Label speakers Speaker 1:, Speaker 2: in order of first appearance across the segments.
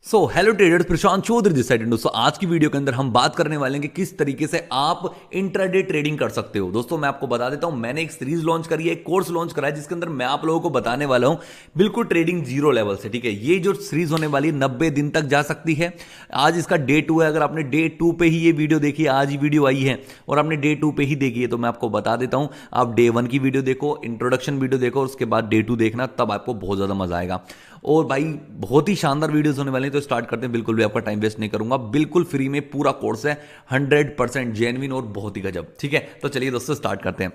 Speaker 1: Hello traders, Prashant Chaudhary this side. दोस्तों आज की वीडियो के अंदर हम बात करने वाले हैं कि किस तरीके से आप इंट्राडे ट्रेडिंग कर सकते हो। दोस्तों मैं आपको बता देता हूं, मैंने एक सीरीज लॉन्च करी है, एक कोर्स लॉन्च करा है, जिसके अंदर मैं आप लोगों को बताने वाला हूं बिल्कुल ट्रेडिंग जीरो लेवल से। ठीक है, ये जो सीरीज होने वाली है 90 दिन तक जा सकती है। आज इसका डे 2 है। अगर आपने डे 2 पे ही ये वीडियो देखी, आज ही वीडियो आई है और आपने डे 2 पे ही देखी है, तो मैं आपको बता देता हूं, आप डे 1 की वीडियो देखो, इंट्रोडक्शन वीडियो देखो, उसके बाद डे 2 देखना, तब आपको बहुत ज्यादा मजा आएगा। और भाई बहुत ही शानदार वीडियोस होने वाले हैं, तो स्टार्ट करते हैं। बिल्कुल भी आपका टाइम वेस्ट नहीं करूंगा, बिल्कुल फ्री में पूरा कोर्स है, 100% जेन्युइन और बहुत ही गजब। ठीक है, तो चलिए दोस्तों स्टार्ट करते हैं।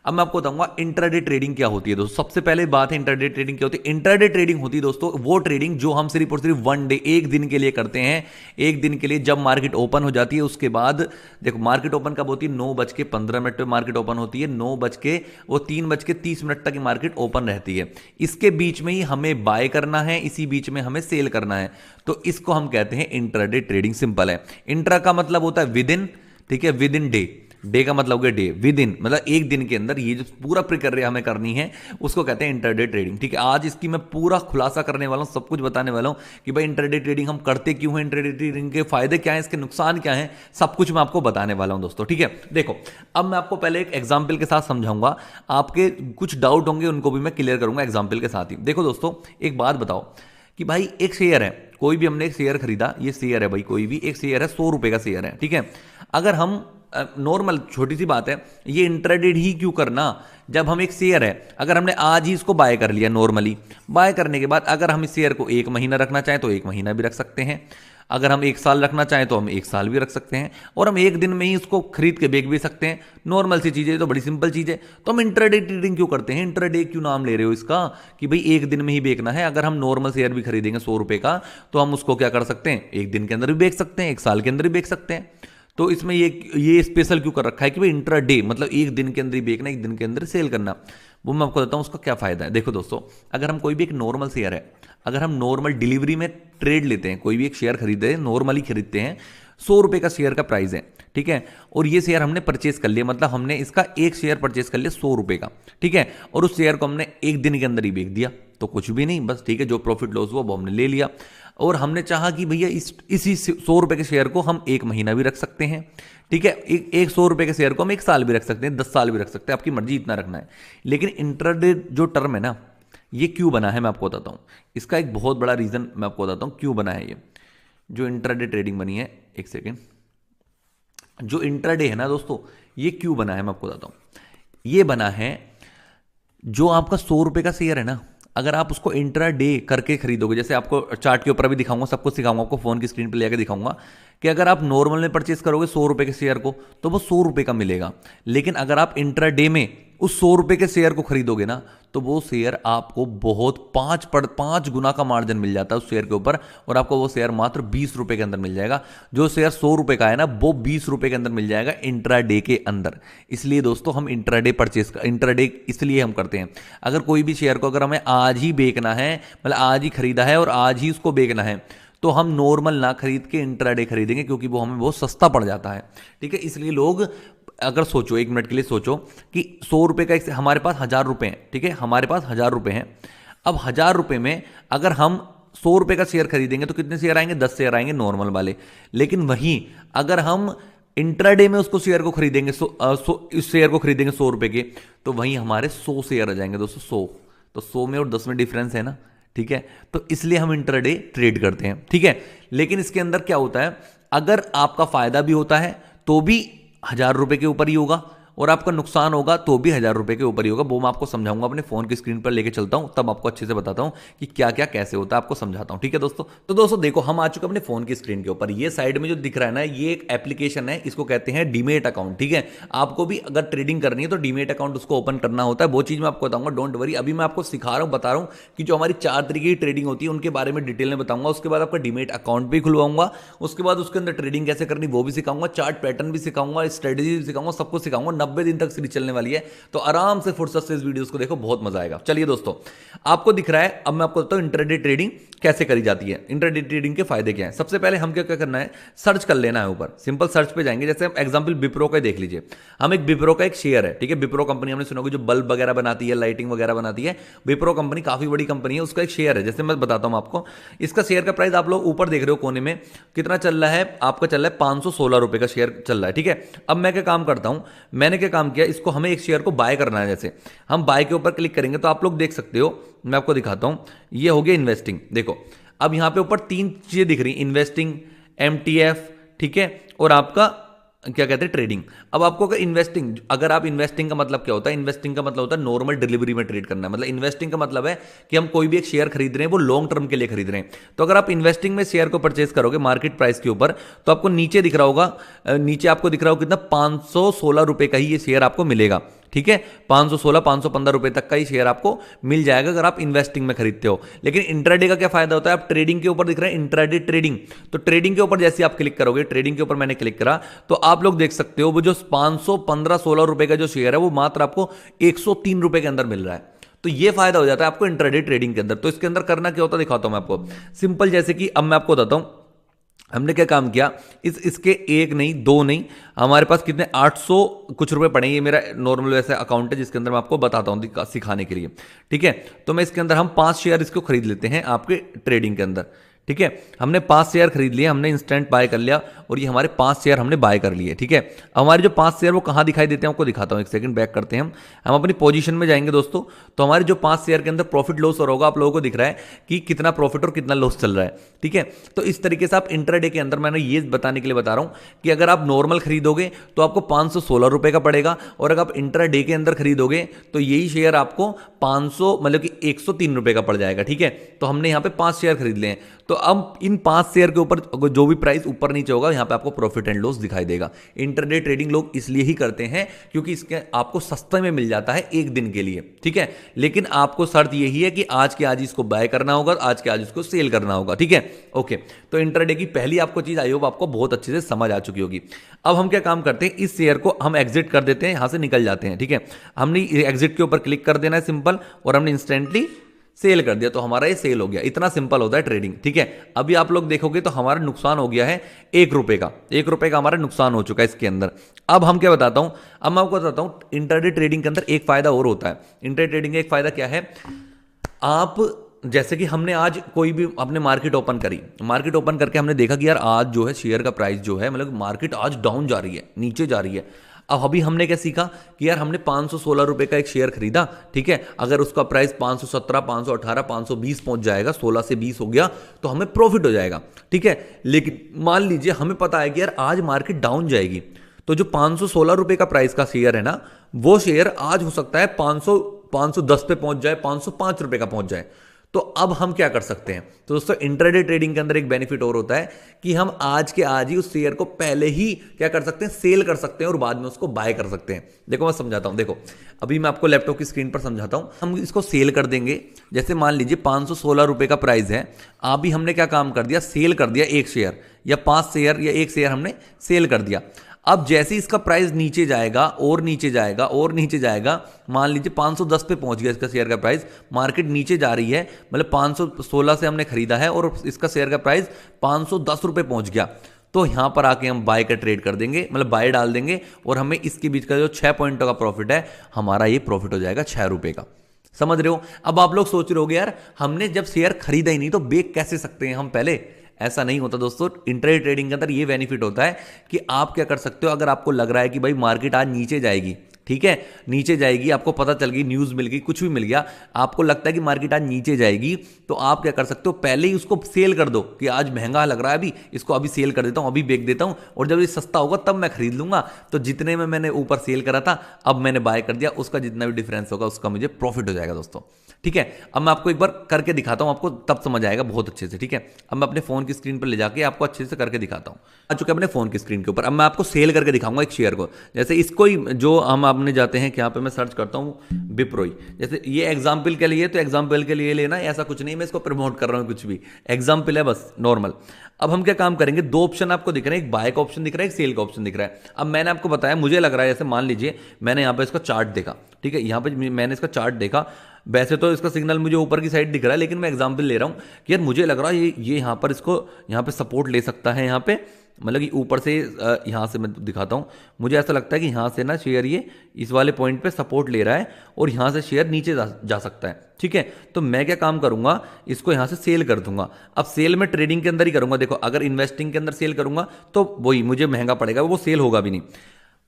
Speaker 1: अब मैं आपको बताऊंगा इंट्राडे ट्रेडिंग क्या होती है। दोस्तों सबसे पहले बात है, इंट्राडे ट्रेडिंग क्या होती है। इंट्राडे ट्रेडिंग होती है दोस्तों वो ट्रेडिंग जो हम सिर्फ और सिर्फ वन डे, एक दिन के लिए करते हैं। एक दिन के लिए जब मार्केट ओपन हो जाती है, उसके बाद देखो मार्केट ओपन कब होती है, 9:15 पे मार्केट ओपन होती है, 3:30 तक मार्केट ओपन रहती है। इसके बीच में ही हमें बाय करना है, इसी बीच में हमें सेल करना है, तो इसको हम कहते हैं इंट्राडे ट्रेडिंग। सिंपल है। इंट्रा का मतलब होता है विद इन, ठीक है, विद इन डे। डे का मतलब है डे, विद इन मतलब एक दिन के अंदर ये जो पूरा प्रक्रिया हमें करनी है उसको कहते हैं इंटरडे ट्रेडिंग। ठीक है, आज इसकी मैं पूरा खुलासा करने वाला हूं, सब कुछ बताने वाला हूं कि भाई इंटरडे ट्रेडिंग हम करते क्यों हैं, इंटरडे ट्रेडिंग के फायदे क्या हैं, इसके नुकसान क्या हैं, सब कुछ मैं आपको बताने वाला हूं दोस्तों। ठीक है, देखो अब मैं आपको पहले एक एग्जाम्पल के साथ समझाऊंगा, आपके कुछ डाउट होंगे उनको भी मैं क्लियर करूंगा एग्जाम्पल के साथ ही। देखो दोस्तों एक बात बताओ कि भाई एक शेयर है, कोई भी हमने एक शेयर खरीदा, ये शेयर है भाई, कोई भी एक शेयर है, 100 रुपए का शेयर है। ठीक है, अगर हम नॉर्मल छोटी सी बात है, ये इंट्राडे ही क्यों करना, जब हम एक शेयर है, अगर हमने आज ही इसको बाय कर लिया, नॉर्मली बाय करने के बाद अगर हम इस शेयर को 1 महीना रखना चाहें तो 1 महीना भी रख सकते हैं, अगर हम 1 साल रखना चाहें तो हम 1 साल भी रख सकते हैं, और हम एक दिन में ही इसको खरीद के बेच भी सकते हैं। नॉर्मल सी चीज़ है, तो बड़ी सिंपल चीज़ है। तो हम इंट्राडे ट्रेडिंग क्यों करते हैं, इंट्राडे क्यों नाम ले रहे हो इसका, कि भाई एक दिन में ही बेचना है। अगर हम नॉर्मल शेयर भी खरीदेंगे 100 रुपए का, तो हम उसको क्या कर सकते हैं, एक दिन के अंदर भी बेच सकते हैं, 1 साल के अंदर भी बेच सकते हैं। तो इसमें ये स्पेशल क्यों कर रखा है कि भाई इंट्राडे मतलब एक दिन के अंदर ही बेचना, एक दिन के अंदर सेल करना। वो मैं आपको बताता हूँ उसका क्या फायदा है। देखो दोस्तों, अगर हम कोई भी एक नॉर्मल शेयर है, अगर हम नॉर्मल डिलीवरी में ट्रेड लेते हैं, कोई भी एक शेयर खरीदते हैं, नॉर्मली खरीदते हैं, 100 रुपए का शेयर का प्राइस है। ठीक है, और ये शेयर हमने परचेस कर लिया, मतलब हमने इसका एक शेयर परचेस कर लिया 100 रुपए का। ठीक है, और उस शेयर को हमने एक दिन के अंदर ही बेच दिया, तो कुछ भी नहीं, बस ठीक है, जो प्रॉफिट लॉस हुआ वो हमने ले लिया। और हमने चाहा कि भैया इसी 100 रुपए के शेयर को हम 1 महीना भी रख सकते हैं। ठीक है, एक 100 रुपए के शेयर को हम 1 साल भी रख सकते हैं, 10 साल भी रख सकते हैं, आपकी मर्जी इतना रखना है। लेकिन इंट्राडे जो टर्म है ना, ये क्यों बना है मैं आपको बताता हूँ। इसका एक बहुत बड़ा रीजन मैं आपको बताता हूँ क्यों बना है ये जो इंट्राडे ट्रेडिंग बनी है। एक सेकेंड, जो इंट्राडे है ना दोस्तों, ये क्यों बना है मैं आपको बताता हूँ। ये बना है, जो आपका 100 रुपए का शेयर है ना, अगर आप उसको इंट्राडे करके खरीदोगे, जैसे आपको चार्ट के ऊपर भी दिखाऊंगा, सब कुछ सिखाऊंगा आपको, फोन की स्क्रीन पे लेकर दिखाऊंगा कि अगर आप नॉर्मल में परचेस करोगे 100 रुपए के शेयर को, तो वो 100 रुपए का मिलेगा। लेकिन अगर आप इंट्राडे में उस 100 रुपए के शेयर को खरीदोगे ना, तो वो शेयर आपको बहुत 5 गुना का मार्जिन मिल जाता है उस शेयर के ऊपर, और आपको वो शेयर मात्र 20 रुपए के अंदर मिल जाएगा। जो शेयर 100 रुपए का है ना, वो 20 रुपए के अंदर मिल जाएगा इंट्राडे के अंदर। इसलिए दोस्तों हम इंट्राडे इसलिए हम करते हैं। अगर कोई भी शेयर को अगर हमें आज ही बेचना है, मतलब आज ही खरीदा है और आज ही उसको बेचना है, तो हम नॉर्मल ना खरीद के इंट्राडे खरीदेंगे, क्योंकि वो हमें बहुत सस्ता पड़ जाता है। ठीक है, इसलिए लोग अगर सोचो, 1 मिनट के लिए सोचो कि 100 रुपए का हमारे पास 1000 रुपए हैं। ठीक है, हमारे पास 1000 रुपए हैं। अब 1000 रुपए में अगर हम 100 रुपए का शेयर खरीदेंगे तो कितने शेयर आएंगे, 10 शेयर आएंगे नॉर्मल वाले। लेकिन वहीं अगर हम इंट्राडे में उसको शेयर को खरीदेंगे, इस शेयर को खरीदेंगे 100 रुपए के, तो वहीं हमारे 100 शेयर आ जाएंगे दोस्तों, 100। तो 100 में और 10 में डिफरेंस है ना। ठीक है, तो इसलिए हम इंट्राडे ट्रेड करते हैं। ठीक है, लेकिन इसके अंदर क्या होता है, अगर आपका फायदा भी होता है तो भी 1000 रुपए के ऊपर ही होगा, और आपका नुकसान होगा तो भी 1000 रुपए के ऊपर ही होगा। वो मैं आपको समझाऊंगा, अपने फोन की स्क्रीन पर लेके चलता हूं, तब आपको अच्छे से बताता हूं कि क्या क्या कैसे होता है, आपको समझाता हूं। ठीक है दोस्तों, तो दोस्तों देखो हम आ चुके अपने फोन की स्क्रीन के ऊपर। ये साइड में जो दिख रहा है ना, ये एक एप्लीकेशन है, इसको कहते हैं डीमेट अकाउंट। ठीक है, आपको भी अगर ट्रेडिंग करनी है तो डीमेट अकाउंट उसको ओपन करना होता है। वो चीज मैं आपको बताऊंगा, डोंट वरी। अभी मैं आपको सिखा रहा हूं, बता रहा हूं कि जो हमारी 4 तरीके की ट्रेडिंग होती है उनके बारे में डिटेल में बताऊंगा। उसके बाद आपका डीमेट अकाउंट भी खुलवाऊंगा, उसके बाद उसके अंदर ट्रेडिंग कैसे करनी वो भी सिखाऊंगा, चार्ट पैटर्न भी सिखाऊंगा, स्ट्रेटेजी भी सिखाऊंगा, सब कुछ सिखाऊंगा। 90 दिन तक सीरीज चलने वाली है, तो आराम से फुर्सत से इस वीडियोस को देखो, बहुत मजा आएगा। चलिए दोस्तों, आपको दिख रहा है, अब मैं आपको बताता हूं इंट्राडे ट्रेडिंग कैसे करी जाती है, इंट्राडे ट्रेडिंग के फायदे क्या हैं। सबसे पहले हम क्या क्या करना है, सर्च कर लेना है ऊपर, सिंपल सर्च पे जाएंगे। जैसे हम एग्जांपल विप्रो का देख लीजिए, हम एक विप्रो का एक शेयर है, ठीक है, विप्रो कंपनी हमने सुना होगा जो बल्ब वगैरह बनाती है, लाइटिंग वगैरह बनाती है, विप्रो कंपनी काफी बड़ी कंपनी है, उसका एक शेयर है। जैसे मैं बताता हूं आपको, इसका शेयर का प्राइस आप लोग ऊपर देख रहे हो कोने में कितना चल रहा है, आपका चल रहा है 516 रुपए का शेयर चल रहा है, ठीक है। अब मैं क्या काम करता हूं, मैंने क्या काम किया, इसको हमें एक शेयर को बाय करना है। जैसे हम बाय के ऊपर क्लिक करेंगे तो आप लोग देख सकते हो, मैं आपको दिखाता हूं, ये हो गया इन्वेस्टिंग। देखो अब यहां पे ऊपर 3 चीजें दिख रही, इन्वेस्टिंग, एमटीएफ, ठीक है, और आपका क्या कहते हैं ट्रेडिंग। अब आपको अगर इन्वेस्टिंग, अगर आप इन्वेस्टिंग का मतलब क्या होता है, इन्वेस्टिंग का मतलब होता है नॉर्मल डिलीवरी में ट्रेड करना है। मतलब इन्वेस्टिंग का मतलब है कि हम कोई भी एक शेयर खरीद रहे हैं, वो लॉन्ग टर्म के लिए खरीद रहे हैं। तो अगर आप इन्वेस्टिंग में शेयर को परचेज करोगे मार्केट प्राइस के ऊपर, तो आपको नीचे दिख रहा होगा, नीचे आपको दिख रहा होगा कितना, 516 रुपए का ही ये शेयर आपको मिलेगा, ठीक है। 516 515 रुपए तक का ही शेयर आपको मिल जाएगा अगर आप इन्वेस्टिंग में खरीदते हो। लेकिन इंट्राडे का क्या फायदा होता है, आप ट्रेडिंग के ऊपर दिख रहा है इंट्राडे ट्रेडिंग, तो ट्रेडिंग के ऊपर जैसे आप क्लिक करोगे, ट्रेडिंग के ऊपर मैंने क्लिक करा, तो आप लोग देख सकते हो वो जो 515-16 रुपए का जो शेयर है वो मात्र आपको 103 रुपए के अंदर मिल रहा है। तो ये फायदा हो जाता है आपको इंट्राडे ट्रेडिंग के अंदर। तो इसके अंदर करना क्या होता है दिखाता हूं मैं आपको, सिंपल। जैसे कि अब मैं आपको बताता हूं हमने क्या काम किया, इसके एक नहीं, दो नहीं, हमारे पास कितने 800 कुछ रुपए पड़े। ये मेरा नॉर्मल वैसे अकाउंट है जिसके अंदर मैं आपको बताता हूं सिखाने के लिए, ठीक है। तो मैं इसके अंदर हम 5 शेयर इसको खरीद लेते हैं आपके ट्रेडिंग के अंदर, ठीक है। हमने 5 शेयर खरीद लिए, हमने इंस्टेंट बाय कर लिया और ये हमारे 5 शेयर हमने बाय कर लिए, ठीक है। हमारे जो 5 शेयर वो कहाँ दिखाई देते हैं आपको दिखाता हूँ, एक सेकंड बैक करते हैं हम अपनी पोजीशन में जाएंगे दोस्तों। तो हमारे जो 5 शेयर के अंदर प्रॉफिट लॉस हो रहा होगा, आप लोगों को दिख रहा है कि कितना प्रॉफिट और कितना लॉस चल रहा है, ठीक है। तो इस तरीके से आप इंट्राडे के अंदर, मैंने ये बताने के लिए बता रहा हूँ कि अगर आप नॉर्मल खरीदोगे तो आपको 516 रुपए का पड़ेगा, और अगर आप इंट्राडे के अंदर खरीदोगे तो यही शेयर आपको 500 मतलब कि 103 रुपए का पड़ जाएगा, ठीक है। तो हमने यहाँ पे 5 शेयर खरीद लिए हैं, तो अब इन 5 शेयर के ऊपर जो भी प्राइस ऊपर नीचे होगा यहाँ पे आपको प्रॉफिट एंड लॉस दिखाई देगा। इंट्राडे ट्रेडिंग लोग इसलिए ही करते हैं क्योंकि इसके आपको सस्ते में मिल जाता है एक दिन के लिए, ठीक है। लेकिन आपको शर्त यही है कि आज के आज इसको बाय करना होगा, आज के आज इसको सेल करना होगा, ठीक है, ओके। तो इंट्राडे की पहली आपको चीज आई होगी, आपको बहुत अच्छे से समझ आ चुकी होगी। अब हम क्या काम करते हैं, इस शेयर को हम एग्जिट कर देते हैं, यहां से निकल जाते हैं, ठीक है। हमने एग्जिट के ऊपर क्लिक कर देना है सिंपल, और हमने इंस्टेंटली सेल कर दिया, तो हमारा ये सेल हो गया। इतना सिंपल होता है ट्रेडिंग, ठीक है। अभी आप लोग देखोगे तो हमारा नुकसान हो गया है 1 रुपए का, 1 रुपए का हमारा नुकसान हो चुका है इसके अंदर। अब हम क्या बताता हूं, अब मैं आपको बताता हूं इंट्राडे ट्रेडिंग के अंदर एक फायदा और होता है। इंट्राडे ट्रेडिंग का एक फायदा क्या है, आप जैसे कि हमने आज कोई भी अपने मार्केट ओपन करी, मार्केट ओपन करके हमने देखा कि यार आज जो है शेयर का प्राइस जो है, मतलब मार्केट आज डाउन जा रही है, नीचे जा रही है। अब अभी हमने क्या सीखा कि यार हमने 516 रुपए का एक शेयर खरीदा, ठीक है। अगर उसका प्राइस 517, 518, 520 पहुंच जाएगा, 16 से 20 हो गया, तो हमें प्रॉफिट हो जाएगा, ठीक है। लेकिन मान लीजिए हमें पता है कि यार आज मार्केट डाउन जाएगी, तो जो 516 रुपए का प्राइस का शेयर है ना, वो शेयर आज हो सकता है 510 पे पहुंच जाए, 505 रुपए का पहुंच जाए। तो अब हम क्या कर सकते हैं, तो दोस्तों इंट्राडे ट्रेडिंग के अंदर एक बेनिफिट और होता है कि हम आज के आज ही उस शेयर को पहले ही क्या कर सकते हैं, सेल कर सकते हैं और बाद में उसको बाय कर सकते हैं। देखो मैं समझाता हूं, देखो अभी मैं आपको लैपटॉप की स्क्रीन पर समझाता हूं। हम इसको सेल कर देंगे, जैसे मान लीजिए 516 रुपए का प्राइस है, अभी हमने क्या काम कर दिया, सेल कर दिया एक शेयर या 5 शेयर या एक शेयर हमने सेल कर दिया। अब जैसे इसका प्राइस नीचे जाएगा और नीचे जाएगा और नीचे जाएगा, मान लीजिए 510 पे पहुंच गया इसका शेयर का प्राइस, मार्केट नीचे जा रही है, मतलब 516 से हमने खरीदा है और इसका शेयर का प्राइस 510 रुपए पहुंच गया, तो यहां पर आके हम बाय का ट्रेड कर देंगे, मतलब बाय डाल देंगे, और हमें इसके बीच का जो 6 पॉइंटों का प्रॉफिट है, हमारा ये प्रॉफिट हो जाएगा 6 रुपए का। समझ रहे हो। अब आप लोग सोच रहे होगे यार हमने जब शेयर खरीदा ही नहीं तो बेच कैसे सकते हैं हम पहले। ऐसा नहीं होता दोस्तों, इंट्राडे ट्रेडिंग के अंदर ये बेनिफिट होता है कि आप क्या कर सकते हो, अगर आपको लग रहा है कि भाई मार्केट आज नीचे जाएगी, ठीक है, नीचे जाएगी, आपको पता चल गई, न्यूज़ मिल गई, कुछ भी मिल गया, आपको लगता है कि मार्केट आज नीचे जाएगी, तो आप क्या कर सकते हो, पहले ही उसको सेल कर दो कि आज महंगा लग रहा है, अभी इसको अभी सेल कर देता हूं, अभी बेच देता हूं, और जब ये सस्ता होगा तब मैं खरीद लूंगा। तो जितने में मैंने ऊपर सेल करा था अब मैंने बाय कर दिया, उसका जितना भी डिफरेंस होगा उसका मुझे प्रॉफिट हो जाएगा दोस्तों। ठीक है, अब मैं आपको एक बार करके दिखाता हूं, आपको तब समझ आएगा बहुत अच्छे से। ठीक है, अब मैं अपने फोन की स्क्रीन पर ले जाके आपको अच्छे से करके दिखाता हूं। आ चुका है अपने फोन की स्क्रीन के ऊपर। अब मैं आपको सेल करके दिखाऊंगा एक शेयर को। जैसे इसको ही जो हम आपने जाते हैं कि यहाँ पे मैं सर्च करता हूँ विप्रोई, जैसे ये एग्जाम्पल के लिए, तो एग्जाम्पल के लिए लेना, ऐसा कुछ नहीं मैं इसको प्रमोट कर रहा हूँ कुछ भी, एग्जाम्पल है बस नॉर्मल। अब हम क्या काम करेंगे, दो ऑप्शन आपको दिख रहे हैं, एक बाय का ऑप्शन दिख रहा है, एक सेल का ऑप्शन दिख रहा है। अब मैंने आपको बताया, मुझे लग रहा है, जैसे मान लीजिए मैंने यहाँ पे इसका चार्ट देखा, ठीक है, यहाँ पे मैंने इसका चार्ट देखा, वैसे तो इसका सिग्नल मुझे ऊपर की साइड दिख रहा है, लेकिन मैं एग्जांपल ले रहा हूँ कि यार मुझे लग रहा है ये यहाँ पर इसको यहाँ पे सपोर्ट ले सकता है, यहाँ पे मतलब कि ऊपर से यहाँ से मैं दिखाता हूँ, मुझे ऐसा लगता है कि यहाँ से ना शेयर ये इस वाले पॉइंट पे सपोर्ट ले रहा है और यहाँ से शेयर नीचे जा सकता है। ठीक है, तो मैं क्या काम करूंगा, इसको यहाँ से सेल कर दूंगा। अब सेल में ट्रेडिंग के अंदर ही करूंगा। देखो, अगर इन्वेस्टिंग के अंदर सेल करूंगा तो वही मुझे महंगा पड़ेगा, वो सेल होगा भी नहीं।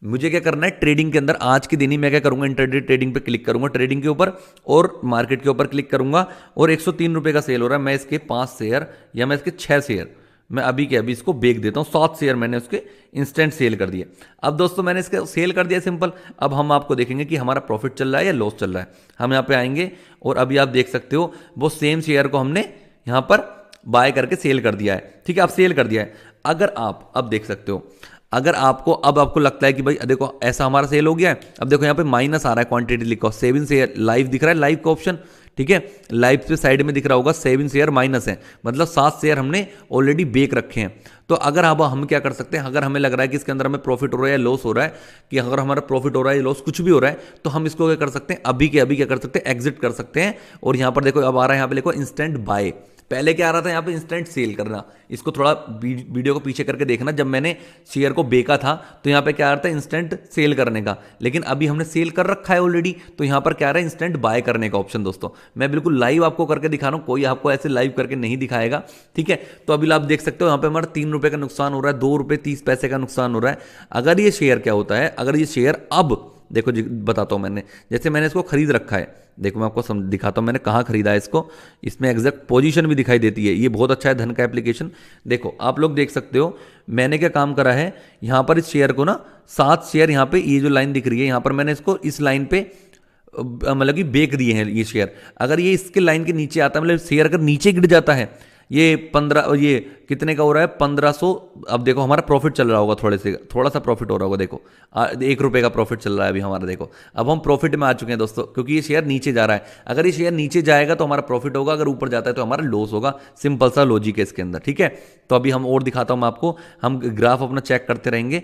Speaker 1: मुझे क्या करना है, ट्रेडिंग के अंदर आज के दिन ही मैं क्या करूंगा, इंटरडे ट्रेडिंग पे क्लिक करूंगा, ट्रेडिंग के ऊपर और मार्केट के ऊपर क्लिक करूंगा, और 103 रुपए का सेल हो रहा है। मैं इसके 5 शेयर या मैं इसके 6 शेयर मैं अभी के अभी इसको बेच देता हूं। 7 शेयर मैंने उसके इंस्टेंट सेल कर दिए। अब दोस्तों मैंने इसका सेल कर दिया, सिंपल। अब हम आपको देखेंगे कि हमारा प्रॉफिट चल रहा है या लॉस चल रहा है। हम यहाँ पे आएंगे और अभी आप देख सकते हो वो सेम शेयर को हमने यहाँ पर बाय करके सेल कर दिया है। ठीक है, आप सेल कर दिया है। अगर आप अब देख सकते हो, अगर आपको अब आपको लगता है कि भाई देखो ऐसा हमारा सेल हो गया है, अब देखो यहाँ पे माइनस आ रहा है, क्वांटिटी लिखो 7 शेयर लाइव दिख रहा है, लाइव का ऑप्शन। ठीक है, लाइव पे साइड में दिख रहा होगा 7 शेयर माइनस है, मतलब 7 शेयर हमने ऑलरेडी बेच रखे हैं। तो अगर अब हम क्या कर सकते हैं, अगर हमें लग रहा है कि इसके अंदर हमें प्रॉफिट हो रहा है या लॉस हो रहा है, कि अगर हमारा प्रॉफिट हो रहा है या लॉस कुछ भी हो रहा है, तो हम इसको क्या कर सकते हैं, अभी के अभी क्या कर सकते हैं, एग्जिट कर सकते हैं। और यहाँ पर देखो अब आ रहा है, यहाँ पे देखो इंस्टेंट बाय। पहले क्या आ रहा था यहाँ पे, इंस्टेंट सेल करना। इसको थोड़ा वीडियो को पीछे करके देखना, जब मैंने शेयर को बेचा था तो यहाँ पे क्या आ रहा था, इंस्टेंट सेल करने का। लेकिन अभी हमने सेल कर रखा है ऑलरेडी, तो यहाँ पर क्या आ रहा है, इंस्टेंट बाय करने का ऑप्शन। दोस्तों मैं बिल्कुल लाइव आपको करके दिखा रहा हूँ, कोई आपको ऐसे लाइव करके नहीं दिखाएगा। ठीक है, तो अभी आप देख सकते हो यहाँ पे हमारा 3 रुपए का नुकसान हो रहा है, 2 रुपए 30 पैसे का नुकसान हो रहा है। अगर ये शेयर क्या होता है, अगर ये शेयर अब देखो जी बताता हूं, मैंने जैसे मैंने इसको खरीद रखा है, देखो मैं आपको दिखाता हूं मैंने कहाँ खरीदा है इसको, इसमें एग्जैक्ट पोजीशन भी दिखाई देती है। ये बहुत अच्छा है धन का एप्लीकेशन। देखो आप लोग देख सकते हो मैंने क्या काम करा है, यहाँ पर इस शेयर को ना 7 शेयर, यहाँ पे ये जो लाइन दिख रही है यहाँ पर मैंने इसको इस लाइन पे मतलब कि बेच दिए हैं ये शेयर। अगर ये इसके लाइन के नीचे आता है, मतलब शेयर अगर नीचे गिर जाता है, ये 15, ये कितने का हो रहा है 1500। अब देखो हमारा प्रॉफिट चल रहा होगा, थोड़ा सा प्रॉफिट हो रहा होगा। देखो 1 रुपए का प्रॉफिट चल रहा है अभी हमारा। देखो अब हम प्रॉफिट में आ चुके हैं दोस्तों, क्योंकि ये शेयर नीचे जा रहा है। अगर ये शेयर नीचे जाएगा तो हमारा प्रॉफिट होगा, अगर ऊपर जाता है तो हमारा लॉस होगा। सिंपल सा लॉजिक है इसके अंदर। ठीक है, तो अभी हम और दिखाता हूं मैं आपको, हम ग्राफ अपना चेक करते रहेंगे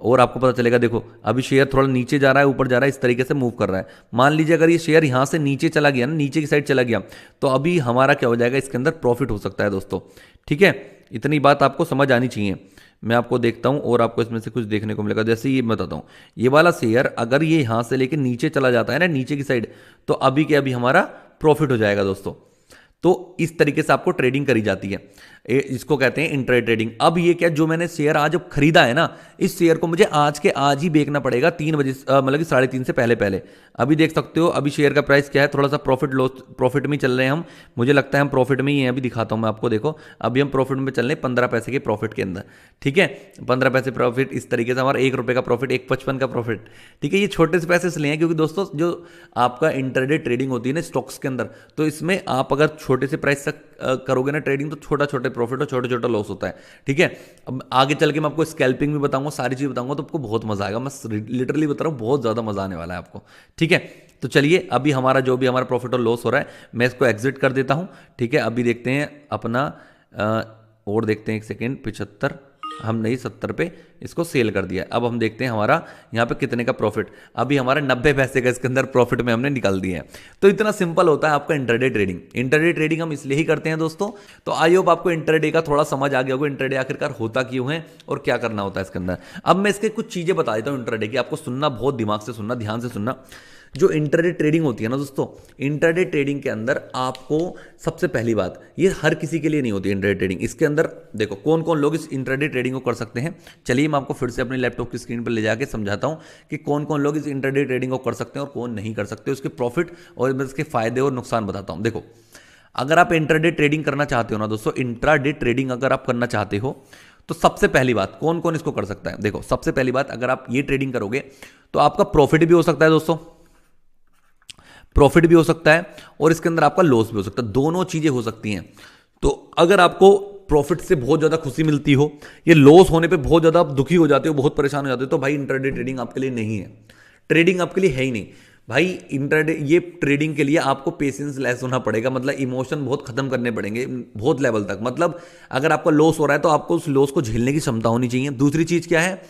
Speaker 1: और आपको पता चलेगा। देखो अभी शेयर थोड़ा नीचे जा रहा है, ऊपर जा रहा है, इस तरीके से मूव कर रहा है। मान लीजिए अगर ये शेयर यहां से नीचे चला गया ना, नीचे की साइड चला गया, तो अभी हमारा क्या हो जाएगा, इसके अंदर प्रॉफिट हो सकता है दोस्तों। ठीक है, इतनी बात आपको समझ आनी चाहिए। मैं आपको देखता हूं और आपको इसमें से कुछ देखने को मिलेगा। जैसे ये बताता हूं, ये वाला शेयर अगर ये यहां से लेके नीचे चला जाता है ना, नीचे की साइड, तो अभी के अभी हमारा प्रॉफिट हो जाएगा दोस्तों। तो इस तरीके से आपको ट्रेडिंग करी जाती है, इसको कहते हैं इंट्रा ट्रेडिंग। अब ये क्या, जो मैंने शेयर आज खरीदा है ना, इस शेयर को मुझे आज के आज ही बेचना पड़ेगा 3 बजे, मतलब कि 3:30 से पहले। अभी देख सकते हो अभी शेयर का प्राइस क्या है, थोड़ा सा प्रॉफिट में चल रहे हैं हम। मुझे लगता है हम प्रॉफिट में ही हैं, अभी दिखाता हूं मैं आपको। देखो अभी हम प्रॉफिट में चल रहे हैं 15 पैसे के प्रॉफिट के अंदर। ठीक है, 15 पैसे प्रॉफिट, इस तरीके से हमारा 1 रुपए का प्रॉफिट, 1.55 का प्रॉफिट। ठीक है, ये छोटे से पैसे इसलिए हैं क्योंकि दोस्तों जो आपका इंटरडे ट्रेडिंग होती है ना स्टॉक्स के अंदर, तो इसमें आप अगर छोटे से प्राइस तक करोगे ना ट्रेडिंग, तो छोटे प्रॉफिट और छोटे लॉस होता है। ठीक है, अब आगे चल के मैं आपको स्कैल्पिंग भी बताऊंगा, सारी चीज बताऊंगा, तो आपको बहुत मजा आएगा। मैं लिटरली बता रहा हूं, बहुत ज्यादा मजा आने वाला है आपको। ठीक है, तो चलिए अभी हमारा जो भी हमारा प्रॉफिट और लॉस हो रहा है, मैं इसको एग्जिट कर देता हूं। ठीक है, अभी देखते हैं अपना और देखते हैं, 1 सेकेंड, 75 हमने 70 पे इसको सेल कर दिया। अब हम देखते हैं हमारा यहाँ पे कितने का प्रॉफिट। अभी हमारा 90 पैसे का इसके अंदर प्रॉफिट में हमने निकाल दिया है। तो इतना सिंपल होता है आपका इंटरडे ट्रेडिंग। इंटरडे ट्रेडिंग हम इसलिए ही करते हैं दोस्तों। तो आई होप आपको इंटरडे का थोड़ा समझ आ गया होगा, इंटरडे आखिरकार होता क्यों है और क्या करना होता है इसके अंदर। अब मैं इसके कुछ चीजें बता देता हूँ इंटरडे की, आपको सुनना, बहुत दिमाग से सुनना, ध्यान से सुनना। जो इंटरडे ट्रेडिंग होती है ना दोस्तों, इंटरडे ट्रेडिंग के अंदर आपको सबसे पहली बात, ये हर किसी के लिए नहीं होती इंटरडे ट्रेडिंग। इसके अंदर देखो कौन कौन लोग इस इंटरडे ट्रेडिंग को कर सकते हैं। चलिए मैं आपको फिर से अपने लैपटॉप की स्क्रीन पर ले जाके समझाता हूं कि कौन कौन लोग इस इंटरडे ट्रेडिंग को कर सकते हैं और कौन नहीं कर सकते, उसके प्रॉफिट और इसके फायदे और नुकसान बताता हूं। देखो अगर आप इंटरडे ट्रेडिंग करना चाहते हो ना दोस्तों, इंट्राडे ट्रेडिंग अगर आप करना चाहते हो, तो सबसे पहली बात कौन कौन इसको कर सकता है। देखो सबसे पहली बात, अगर आप ये ट्रेडिंग करोगे तो आपका प्रॉफिट भी हो सकता है दोस्तों। प्रॉफिट भी हो सकता है और इसके अंदर आपका लॉस भी हो सकता है, दोनों चीजें हो सकती हैं। तो अगर आपको प्रॉफिट से बहुत ज्यादा खुशी मिलती हो, ये लॉस होने पे बहुत ज्यादा आप दुखी हो जाते हो, बहुत परेशान हो जाते हो, तो भाई इंट्राडे ट्रेडिंग आपके लिए नहीं है, ट्रेडिंग आपके लिए है ही नहीं भाई। इंट्राडे ये ट्रेडिंग के लिए आपको पेशेंस लेस होना पड़ेगा, मतलब इमोशन बहुत खत्म करने पड़ेंगे बहुत लेवल तक। मतलब अगर आपका लॉस हो रहा है तो आपको उस लॉस को झेलने की क्षमता होनी चाहिए। दूसरी चीज क्या है,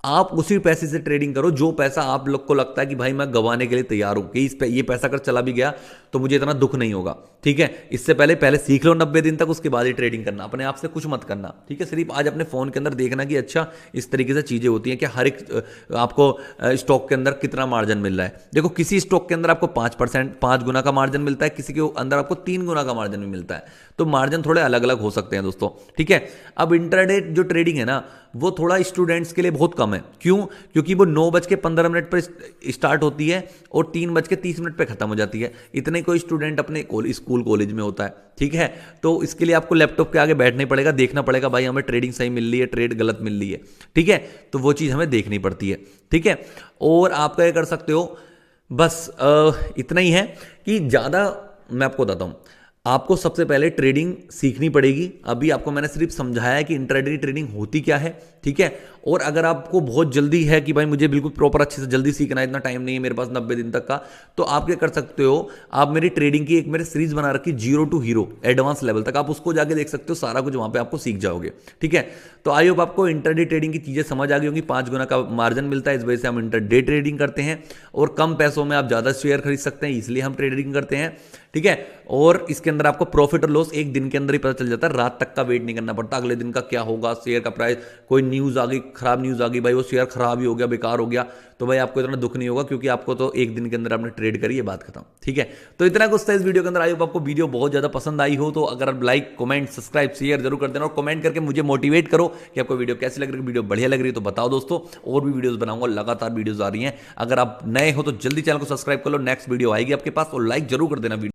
Speaker 1: आप उसी पैसे से ट्रेडिंग करो जो पैसा आप लोग को लगता है कि भाई मैं गंवाने के लिए तैयार हूं, कि ये पैसा अगर चला भी गया तो मुझे इतना दुख नहीं होगा। ठीक है, इससे पहले सीख लो 90 दिन तक, उसके बाद ही ट्रेडिंग करना, अपने आप से कुछ मत करना। ठीक है, सिर्फ आज अपने फोन के अंदर देखना कि अच्छा इस तरीके से चीजें होती हैं कि हर एक आपको स्टॉक के अंदर कितना मार्जिन मिल रहा है। देखो किसी स्टॉक के अंदर आपको 5%, 5 गुना का मार्जिन मिलता है, किसी के अंदर आपको 3 गुना का मार्जिन भी मिलता है, तो मार्जिन थोड़े अलग अलग हो सकते हैं दोस्तों। ठीक है, अब इंट्राडे जो ट्रेडिंग है ना वो थोड़ा स्टूडेंट्स के लिए बहुत कम है। क्यों? क्योंकि वो 9:15 पर स्टार्ट होती है और 3:30 पर खत्म हो जाती है। इतने कोई स्टूडेंट अपने स्कूल कॉलेज में होता है। ठीक है, तो इसके लिए आपको लैपटॉप के आगे बैठना पड़ेगा, देखना पड़ेगा भाई हमें ट्रेडिंग सही मिल रही है, ट्रेड गलत मिल रही है। ठीक है, तो वो चीज़ हमें देखनी पड़ती है। ठीक है, और आप क्या कर सकते हो, बस इतना ही है कि ज़्यादा मैं आपको बताता हूँ। आपको सबसे पहले ट्रेडिंग सीखनी पड़ेगी। अभी आपको मैंने सिर्फ समझाया है कि इंट्राडे ट्रेडिंग होती क्या है। ठीक है, और अगर आपको बहुत जल्दी है कि भाई मुझे बिल्कुल प्रॉपर अच्छे से जल्दी सीखना है, इतना टाइम नहीं है मेरे पास 90 दिन तक का, तो आप क्या कर सकते हो, आप मेरी ट्रेडिंग की एक मेरे सीरीज बना रखी 0 to हीरो एडवांस लेवल तक, आप उसको जाके देख सकते हो, सारा कुछ वहां पे आपको सीख जाओगे। ठीक है, तो आई होप आपको इंट्राडे ट्रेडिंग की चीजें समझ आ गई होंगी। 5 गुना का मार्जिन मिलता है, इस वजह से हम इंट्राडे ट्रेडिंग करते हैं, और कम पैसों में आप ज्यादा शेयर खरीद सकते हैं, इसलिए हम ट्रेडिंग करते हैं। ठीक है, और इसके अंदर आपको प्रॉफिट और लॉस एक दिन के अंदर ही पता चल जाता है, रात तक का वेट नहीं करना पड़ता अगले दिन का क्या होगा, शेयर का प्राइस, कोई न्यूज आ गई, खराब न्यूज आ गई, भाई वो शेयर खराब ही हो गया, बेकार हो गया, तो भाई आपको इतना दुख नहीं होगा, क्योंकि आपको तो एक दिन के अंदर आपने ट्रेड करी, ये बात खत्म। ठीक है, तो इतना कुछ था इस वीडियो के अंदर। आई होप आपको वीडियो बहुत ज्यादा पसंद आई हो, तो अगर आप लाइक, कमेंट, सब्सक्राइब, शेयर जरूर कर देना, और कमेंट करके मुझे मोटिवेट करो कि आपको वीडियो कैसी लग रही है। वीडियो बढ़िया लग रही है तो बताओ दोस्तों, और भी वीडियोस बनाऊंगा, लगातार वीडियोस आ रही हैं। अगर आप नए हो तो जल्दी चैनल को सब्सक्राइब कर लो, नेक्स्ट वीडियो आएगी आपके पास, और लाइक जरूर कर देना वीडियो।